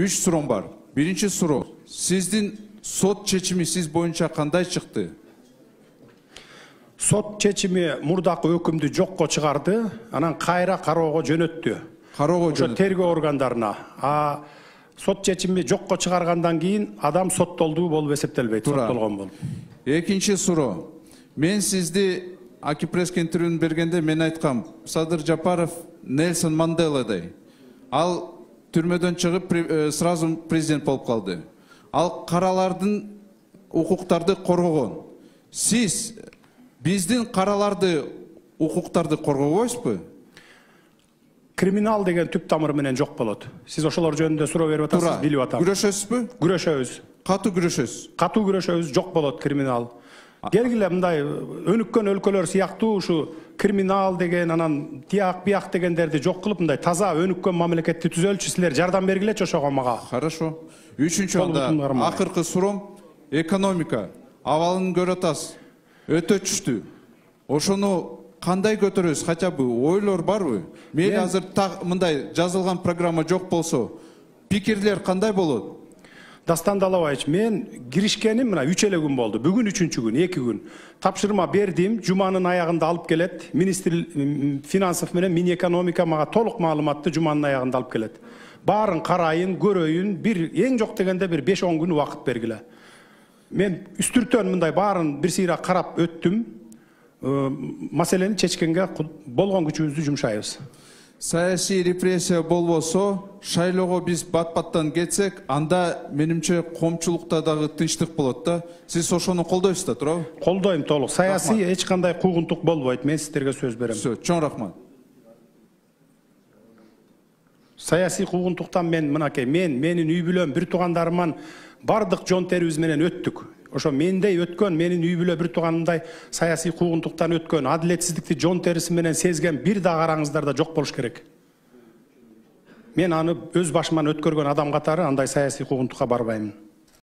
Üç sorum var. Birinci soru. Sizdin sot çeçimi siz boyunca kanday çıktı? Sot çeçimi murdakı hükümdü jokko çıkardı, anan kayra karoogo jönöttü. Karoogo jönöttü. Tergөө organдарына. Sot çeçimi jokko çıkargandan keyin adam sottolduğu bolup esептелбейт, соттолгон болуп. Ekinci soru. Men sizdi Aki Press intervьюн bергende men aytkam. Садыр Жапаров Нельсон Манделадай. Ал түрмөдөн чыгып сразу президент болуп калды. Ал каралардын укуктарды коргогон. Siz биздин караларды укуктарды коргобойсузбу? Kriminal деген түп тамыры менен жок болот. Сиз ошолор жөнүндө суроо берип атасыз, билип атам. Күрөшөсүзбү? Күрөшөбүз. Катуу күрөшөсүз. Катуу күрөшөбүз, жок болот криминал. Келгиле мындай өнүккөн өлкөлөр сыяктуу ушу криминал деген анан тияк бияк дегендерди жок кылып мындай таза өнүккөн мамлекетти түзөлчү силер жардам бергилечи ошого мага. Хорошо. Үчүнчү анда акыркы суроом экономика. Абалын көрүп атасыз. Өтө түштү. Ошону кандай көтөрөбүз? Хотя бы ойлор барбы? Мейли азыр мындай жазылган программа жок болсо, пикирлер кандай болот? Дастан Далабаевич, мен киришкеним мына 3 эле күн болду. Бүгүн 3-чү күн, 2 күн. Тапшырма бердим, жуманын аягында алып келет. Министр финансов менен Минэкономика мага толук маалыматты жуманын аягында алып келет. Баарын карайын, көрөйүн, бир эң жок дегенде бир 5-10 күн убакыт бергиле. Мен үстүртөн мындай баарын бир сыйра карап өттүм. Маселени чечкенге болгон күчүбүздү жумшайбыз. Саясий репрессия болбосо, шайлоого биз бат-баттан кетсек, анда менимче коомчулукта дагы тынчтык болот да. Сиз ошону колдойсуз да, туурабы? Колдойм толук. Саясий эч кандай куугунтук болбойт. Мен сиздерге сөз берем. Чоң рахмат. Саясий куугунтуктан мен мынакей, менин үй бүлөм, бир туугандарыман бардык жон терибиз менен өттүк. Ошо мендей өткөн, менин үй бүлө бир тууганымдай саясий куугунтуктан өткөн, адилетсиздикти жон териси менен сезген бир да караңыздар да жок болуш керек. Мен аны өз башыман өткөргөн адам катары андай саясий куугунтукка барбаймын.